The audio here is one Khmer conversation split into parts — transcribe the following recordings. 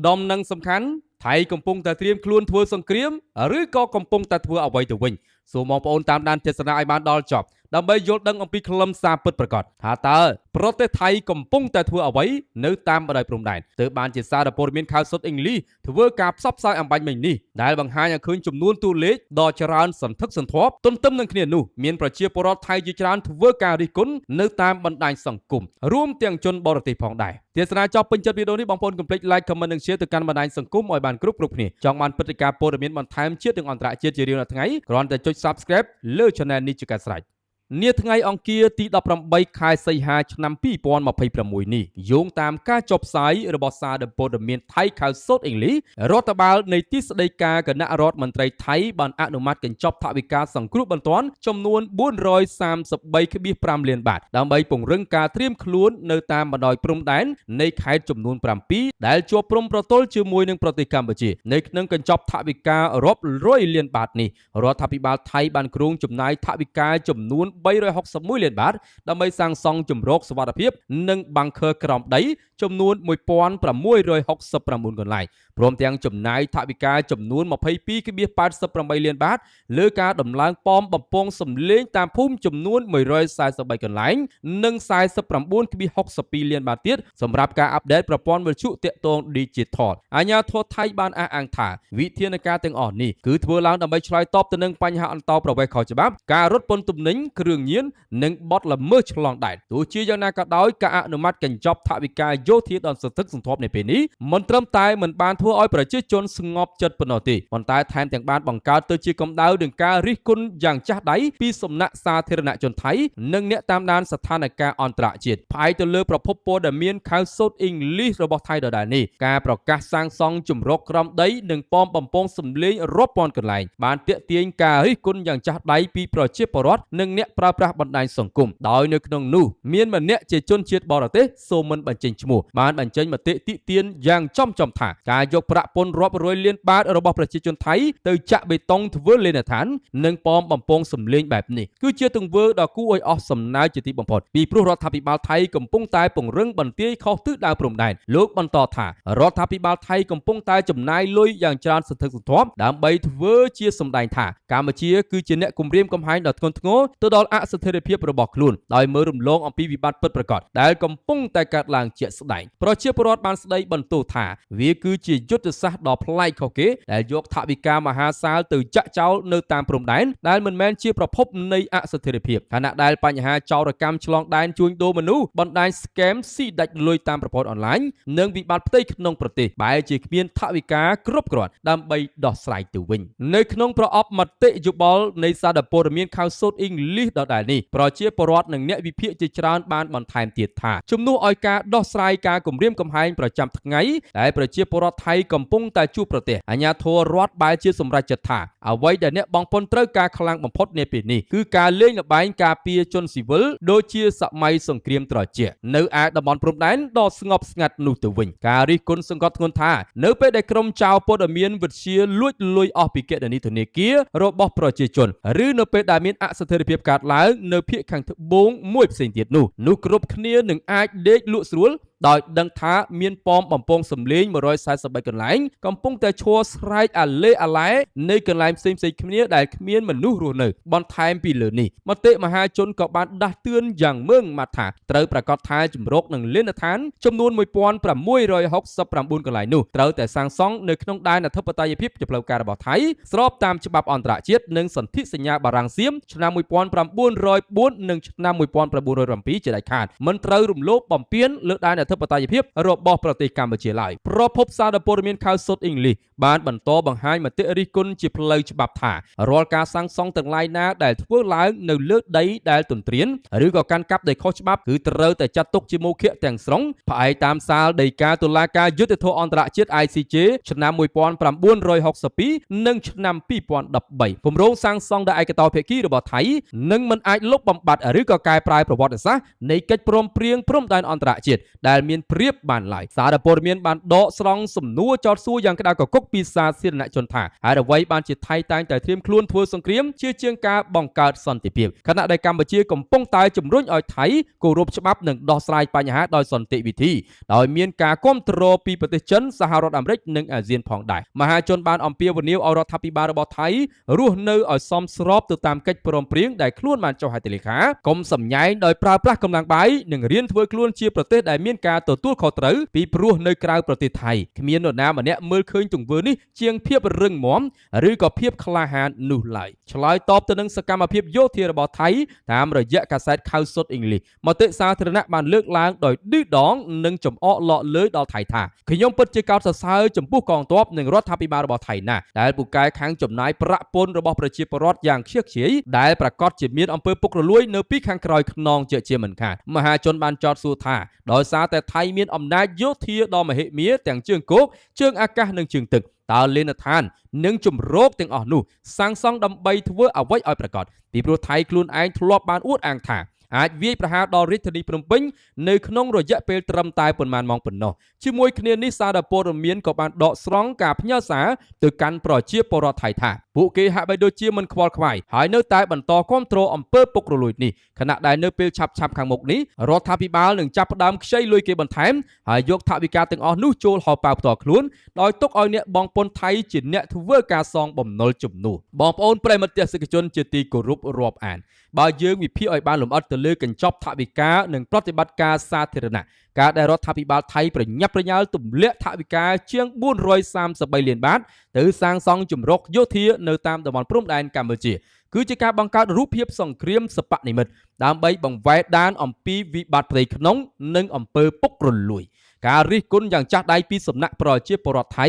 ដំណឹងសំខាន់ថៃកំពុងតែត្រៀមខ្លួនធ្វើសង្គ្រាមឬក៏កំពុងតែធ្វើអ្វីទៅវិញសូមបងប្អូនតាមដានទស្សនាឲ្យបានដល់ចប់ដើម្បីយល់ដឹងអំពីខ្លឹមសារពិតប្រាកដថាតើប្រទេសថៃកំពុងតែធ្វើអ្វីនៅតាមបណ្ដោយព្រំដែនទើបបានជាសារព័ត៌មានข่าวសុទ្ធអេងលីសធ្វើការផ្សព្វផ្សាយអំបញ្ញមិញនេះដែលបង្ហាញឲ្យឃើញចំនួនតួលេខដ៏ច្រើនសន្ធឹកសន្ធាប់ទន្ទឹមនឹងគ្នានោះមានប្រជាពលរដ្ឋថៃជាច្រើនធ្វើការរិះគន់នៅតាមបណ្ដាញសង្គមរួមទាំងជនបរទេសផងដែរទស្សនាចប់ពេញចិត្តវីដេអូនេះបងប្អូនកុំភ្លេច like comment និង share ទៅកាន់បណ្ដាញសង្គមឲ្យបានគ្រប់គ្នាចង់បានព្រឹត្តិការណ៍ព័ត៌មានបន្ថែមជាតិនិងអន្តរជាតិជារៀងរាល់ថ្ងៃគ្រាន់តែចុច subscribe លើ channel នេះជាការស្រេចនាថ្ងៃអង្គារទី18ខែសីហាឆ្នាំ2026នេះយោងតាមការចុះផ្សាយរបស់សារព័ត៌មានថៃข่าวសុទ្ធអេងលីសរដ្ឋបាលនៃទីស្តីការគណៈរដ្ឋមន្ត្រីថៃបានអនុម័តកញ្ចប់ថវិកាសង្គ្រោះបន្ទាន់ចំនួន 433.5 លានបាតដើម្បីពង្រឹងការត្រៀមខ្លួននៅតាមបណ្ដោយព្រំដែននៃខេត្តចំនួន 7 ដែលជាប់ព្រំប្រទល់ជាមួយនឹងប្រទេសកម្ពុជានៅក្នុងកញ្ចប់ថវិការាប់រយលានបាតនេះរដ្ឋាភិបាលថៃបានគ្រោងចំណាយថវិកាចំនួន361 លានបាតដើម្បីសាងសង់ជម្រកសុវត្ថិភាពនិងបាំងខឺក្រោមដីចំនួន 1669 កន្លែងព្រមទាំងចំណាយថវិកាចំនួន 22.88 លានបាតលើការដំឡើងប៉មបំពង់សម្លេងតាមភូមិចំនួន 143 កន្លែងនិង 49.62 លានបាតទៀតសម្រាប់ការអាប់ដេតប្រព័ន្ធវិទ្យុទាក់ទង Digital អាជ្ញាធរថៃបានអះអាងថាវិធានការទាំងអស់នេះគឺធ្វើឡើងដើម្បីឆ្លើយតបទៅនឹងបញ្ហាអន្តោប្រវេសន៍ខុសច្បាប់ការរត់ពន្ធទំនិញគ្រឿងញៀននិងបទល្មើសឆ្លងដែនទោះជាយ៉ាងណាក៏ដោយការអនុម័តកញ្ចប់ថវិកាយោធាដ៏សន្ធឹកសន្ធាប់នៅពេលនេះមិនត្រឹមតែមិនបានធ្វើឲ្យប្រជាជនស្ងប់ចិត្តប៉ុណ្ណោះទេប៉ុន្តែថែមទាំងបានបង្កើតទៅជាកម្ដៅនឹងការរិះគន់យ៉ាងចាស់ដៃពីសំណាក់សាធារណជនថៃនិងអ្នកតាមដានស្ថានភាពអន្តរជាតិផ្អែកទៅលើប្រភពព័ត៌មានข่าวសុទ្ធអេងលីសរបស់ថៃដដែលនេះការប្រកាសសាងសង់ជម្រកក្រោមដីនិងប៉មបំពង់សម្លេងរាប់ពាន់កន្លែងបានទាក់ទាញការរិះគន់យ៉ាងចាស់ដៃពីប្រជាពលរដ្ឋនិងអ្នកប្រើប្រាស់បណ្ដាញសង្គមដោយនៅក្នុងនោះមានម្នាក់ជាជនជាតិបរទេសសូមមិនបញ្ចេញឈ្មោះបានបញ្ចេញមតិទាក់ទាញយ៉ាងចំថាការយកប្រាក់ពន្ធរាប់រយលានបាតរបស់ប្រជាជនថៃទៅចាក់បេតុងធ្វើលេនដ្ឋាននិងប៉មបំពង់សម្លេងបែបនេះគឺជាទង្វើដ៏គួរឲ្យអស់សំណើចជាទីបំផុតពីព្រោះរដ្ឋាភិបាលថៃកំពុងតែពង្រឹងបន្ទាយខុសទិសដៅព្រំដែនលោកបន្តថារដ្ឋាភិបាលថៃកំពុងតែចំណាយលុយយ៉ាងច្រើនសន្ធឹកសន្ធាប់ដើម្បីធ្វើជាសម្ដែងថាកម្ពុជាគឺជាអ្នកគំរាមកំហែងដ៏ធ្ងន់ធ្ងរទៅដល់អស្ថិរភាពរបស់ខ្លួនដោយមើលរំលងអំពីវិបត្តិពិតប្រាកដដែលកំពុងតែកើតឡើងជាក់ស្ដែងប្រជាពលរដ្ឋបានស្ដីបន្ទោសថាវាគឺជាយុទ្ធសាស្ត្រដ៏ប្លែកខុសគេដែលយកថវិកាមហាសាលទៅចាក់ចោលនៅតាមព្រំដែនដែលមិនមែនជាប្រភពនៃអស្ថិរភាពខណៈដែលបញ្ហាចោរកម្មឆ្លងដែនជួញដូរមនុស្សបណ្ដាញ scam ស៊ីដាច់លុយតាមប្រព័ន្ធអនឡាញនិងវិបត្តិផ្ទៃក្នុងប្រទេសបែរជាគ្មានថវិកាគ្រប់គ្រាន់ដើម្បីដោះស្រាយទៅវិញនៅក្នុងប្រអប់មតិយោបល់នៃសារព័ត៌មានข่าวសុទ្ធអេងលីសដដែលនេះប្រជាពលរដ្ឋនិងអ្នកវិភាគជាច្រើនបានបន្ថែមទៀតថាជំនួសឲ្យការដោះស្រាយការគំរាមកំហែងប្រចាំថ្ងៃដែលប្រជាពលរដ្ឋថៃកំពុងតែជួបប្រទះអាជ្ញាធររដ្ឋបែរជាសម្រេចចិត្តថាអ្វីដែលអ្នកបងប្អូនត្រូវការខ្លាំងបំផុតនាពេលនេះគឺការលេងល្បែងការពារជនស៊ីវិលដូចជាសម័យសង្គ្រាមត្រជាក់នៅឯតំបន់ព្រំដែនដ៏ស្ងប់ស្ងាត់នោះទៅវិញការរិះគន់សង្កត់ធ្ងន់ថានៅពេលដែលក្រុមចៅព័ត៌មានវិទ្យាលួចលុយអស់ពីគណនីធនាគាររបស់ប្រជាជនឬនៅពេលដែលមានអស្ថិរភាពកើតឡើងនៅភាគខាងត្បូងមួយផ្សេងទៀតនោះគ្រប់គ្នានឹងអាចដេកលក់ស្រួលដោយដឹងថាមានប៉មបំពង់សម្លេង143កន្លែងកំពុងតែឈរស្រែកអាឡេអាឡែនៃកន្លែងផ្សេងគ្នាដែលគ្មានមនុស្សរស់នៅបន្ថែមពីលើនេះមតិមហាជនក៏បានដាស់តឿនយ៉ាងម៉ឺងម៉ាត់ថាត្រូវប្រាកដថាជំរកនិងលេនដ្ឋានចំនួន 1669 កន្លែងនោះត្រូវតែសាងសង់នៅក្នុងដែនអធិបតេយ្យភាពជាផ្លូវការរបស់ថៃស្របតាមច្បាប់អន្តរជាតិនិងសន្ធិសញ្ញាបារាំងសៀមឆ្នាំ1904និងឆ្នាំ1907ជាដាច់ខាតមិនត្រូវរំលោភបំពានលើដែនអធិបតេយ្យភាពរបស់ប្រទេសកម្ពុជាឡើយប្រភពសារព័ត៌មានข่าวសុទ្ធអេងលីសបានបន្តបង្ហាញមតិរិះគន់ជាផ្លូវច្បាប់ថារាល់ការសាងសង់ទាំងឡាយណាដែលធ្វើឡើងនៅលើដីដែលទន្ទ្រានឬក៏កាន់កាប់ដោយខុសច្បាប់គឺត្រូវតែចាត់ទុកជាមោឃៈទាំងស្រុងផ្អែកតាមសាលដីកាតុលាការយុត្តិធម៌អន្តរជាតិ ICJ ឆ្នាំ1962និងឆ្នាំ2013គម្រោងសាងសង់ដោយឯកតោភាគីរបស់ថៃនឹងមិនអាចលុបបំបាត់ឬក៏កែប្រែប្រវត្តិសាស្ត្រនៃកិច្ចព្រមព្រៀងព្រំដែនអន្តរជាតិដែល ដែលមានព្រៀបបានឡើយសារព័ត៌មានបានដកស្រង់សំណួរចោទសួរយ៉ាងក្តៅកគុកពីសាធារណជនថាហេតុអ្វីបានជាថៃតែងតែត្រៀមខ្លួនធ្វើសង្គ្រាមជាជាងការបង្កើតសន្តិភាពខណៈដែលកម្ពុជាកំពុងតែជំរុញឲ្យថៃគោរពច្បាប់និងដោះស្រាយបញ្ហាដោយសន្តិវិធីដោយមានការគ្រប់គ្រងពីប្រទេសចិនសហរដ្ឋអាមេរិកនិងអាស៊ានផងដែរមហាជនបានអំពាវនាវឲ្យរដ្ឋាភិបាលរបស់ថៃរស់នៅឲ្យសមស្របទៅតាមកិច្ចព្រមព្រៀងដែលខ្លួនបានចុះហត្ថលេខាកុំសម្ញែងដោយប្រើប្រាស់កម្លាំងបាយនិងរៀនធ្វើខ្លួនជាប្រទេសដែលមានការទទួលខុសត្រូវពីព្រោះនៅក្រៅប្រទេសថៃគ្មាននរណាម្នាក់មើលឃើញទង្វើនេះជាងភាពរឹងមាំឬក៏ភាពក្លាហាននោះឡើយឆ្លើយតបទៅនឹងសកម្មភាពយោធារបស់ថៃតាមរយៈកាសែតខៅសុតអ៊ីងលីសមតិសាធារណៈបានលើកឡើងដោយឌឺដងនិងចំអកលក់លើយដល់ថៃថាខ្ញុំពិតជាកោតសរសើរចំពោះកងទ័ពនិងរដ្ឋាភិបាលរបស់ថៃណាស់ដែលពូកែខាងចំណាយប្រាក់ពន្ធរបស់ប្រជាពលរដ្ឋយ៉ាងខ្ជិលខ្ជាយដែលប្រកាសជាមានអំពើពុករលួយនៅពីខាងក្រោយខ្នងជាមិនខានមហាជនបានចោទសួរថាដោយសារតែថៃមានអំណាចយោធាដ៏មហិមាទាំងជើងគោកជើងអាកាសនិងជើងទឹកតើលេនដ្ឋាននិងជំរកទាំងអស់នោះសាងសង់ដើម្បីធ្វើអ្វីឲ្យប្រកាសពីព្រោះថៃខ្លួនឯងធ្លាប់បានអួតអាងថាអាចវាយប្រហារដល់រាជធានីភ្នំពេញនៅក្នុងរយៈពេលត្រឹមតែប៉ុន្មានម៉ោងប៉ុណ្ណោះជាមួយគ្នានេះសារព័ត៌មានក៏បានដកស្រង់ការផ្ញើសារទៅកាន់ប្រជាពលរដ្ឋថៃថាពួកគេហាក់បីដូចជាមិនខ្វល់ខ្វាយហើយនៅតែបន្តគ្រប់គ្រងអំពើពុករលួយនេះខណៈដែលនៅពេលឆាប់ខាងមុខនេះរដ្ឋាភិបាលនឹងចាប់ផ្ដើមខ្ចីលុយគេបន្ថែមហើយយកថវិកាទាំងអស់នោះចូលហោប៉ៅផ្ទាល់ខ្លួនដោយទុកឲ្យអ្នកបងប្អូនថៃជាអ្នកធ្វើការសងបំណុលជំនួសបងប្អូនប្រិយមិត្តទស្សនិកជនជាទីគោរពរាប់អានបើយើងវិភាគឲ្យបានលម្អិតទៅលើកញ្ចប់ថវិកានិងប្រតិបត្តិការសាធារណៈការដែលរដ្ឋាភិបាលថៃប្រញាប់ប្រញាល់ទម្លាក់ថវិកាជាង433លានបាតទៅសាងសង់ជំរកយោធានៅតាមតំបន់ព្រំដែនកម្ពុជាគឺជាការបង្កើតរូបភាពសង្គ្រាមសិប្បនិម្មិតដើម្បីបង្វែរដានអំពីវិបត្តិផ្ទៃក្នុងនិងអំពើពុករលួយការរិះគន់យ៉ាងចាស់ដៃពីសំណាក់ប្រជាពលរដ្ឋថៃ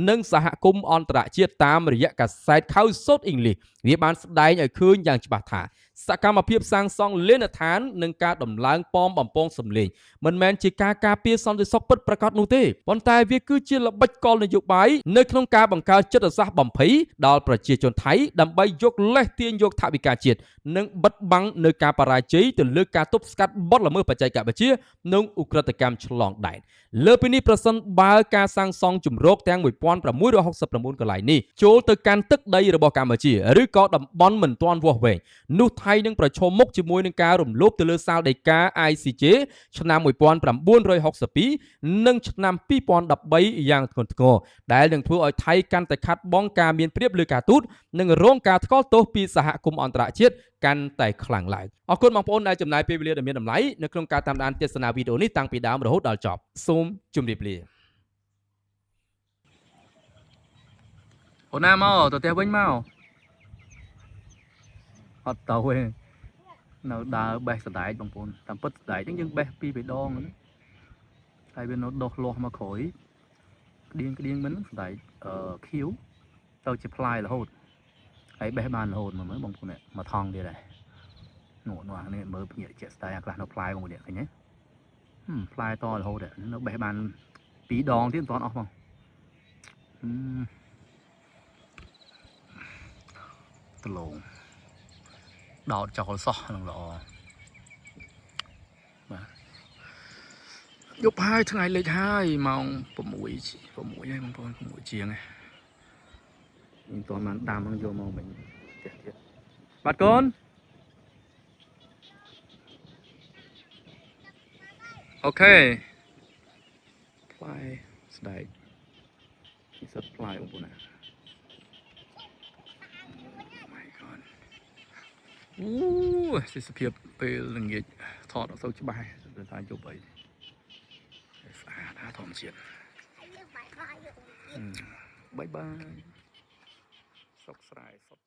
និងសហគមន៍អន្តរជាតិតាមរយៈកាសែតខៅសុតអ៊ីងលីសវាបានស្ដែងឲ្យឃើញយ៉ាងច្បាស់ថាសកម្មភាពសាងសង់លេនដ្ឋាននិងការដំឡើងប៉មបំពងសម្លេងមិនមែនជាការការពារសន្តិសុខពិតប្រាកដនោះទេប៉ុន្តែវាគឺជាល្បិចកលនយោបាយនៅក្នុងការបង្កើតចិត្តសាស្ត្របំភ័យដល់ប្រជាជនថៃដើម្បីយកលេសទាញយកថវិកាជាតិនិងបិទបាំងនៅការបរាជ័យទៅលើការទប់ស្កាត់បទល្មើសបច្ចេកវិទ្យានិងឧក្រិដ្ឋកម្មឆ្លងដែនលើពីនេះប្រសិនបើការសាងសង់ជំរកទាំង1669កន្លែងនេះចូលទៅកាន់ទឹកដីរបស់កម្ពុជាឬក៏តំបន់មិនទាន់វាស់វែងនោះថៃនឹងប្រឈមមុខជាមួយនឹងការរំលោភទៅលើសាលដីកា ICJ ឆ្នាំ1962និងឆ្នាំ2013យ៉ាងធ្ងន់ធ្ងរដែលនឹងធ្វើឲ្យថៃកាន់តែខាត់បងការមានប្រៀបលើការទូតនិងរងការថ្កោលទោសពីសហគមន៍អន្តរជាតិកាន់តែខ្លាំងឡើងអរគុណបងប្អូនដែលចំណាយពេលវេលាដ៏មានតម្លៃនៅក្នុងការតាមដានទស្សនាវីដេអូនេះតាំងពីដើមរហូតដល់ចប់សូមជម្រាបលាអូនណាមកទៅផ្ទះវិញមកអត់ទៅទេនៅដើរបេះសដែកបងប្អូនតាមពិតសដែកហ្នឹងយើងបេះពីរដងណាហើយវានៅដុសលាស់មកក្រោយក្តៀងមិនសដែកខៀវទៅជាផ្លែរហូតហើយបេះបានរហូតមើលបងប្អូនមកថងទៀតដែរនោះនេះមើលភ្ញាក់ជាក់ស្ដែងអាខ្លះនៅផ្លែបងប្អូនឃើញទេផ្លែតរហូតនៅបេះបានពីរដងទៀតមិនទាន់អស់ផងតឡងដោតចោលសោះនឹងល្អបាទយប់ហើយថ្ងៃលិចហើយម៉ោង6ហើយបងប្អូន6ជាងហ្នឹងមិនទាន់បានដាំហ្នឹងយកមកវិញផ្ទះទៀតបាទកូនអូខេផ្លែស្ដែកនេះសិតផ្លែបងប្អូនណាសិទ្ធិភាពពេលល្ងាចថតអត់សូវច្បាស់តែថាយប់អីស្អាតធម្មជាតិបាយបាយសុខស្រែសុខ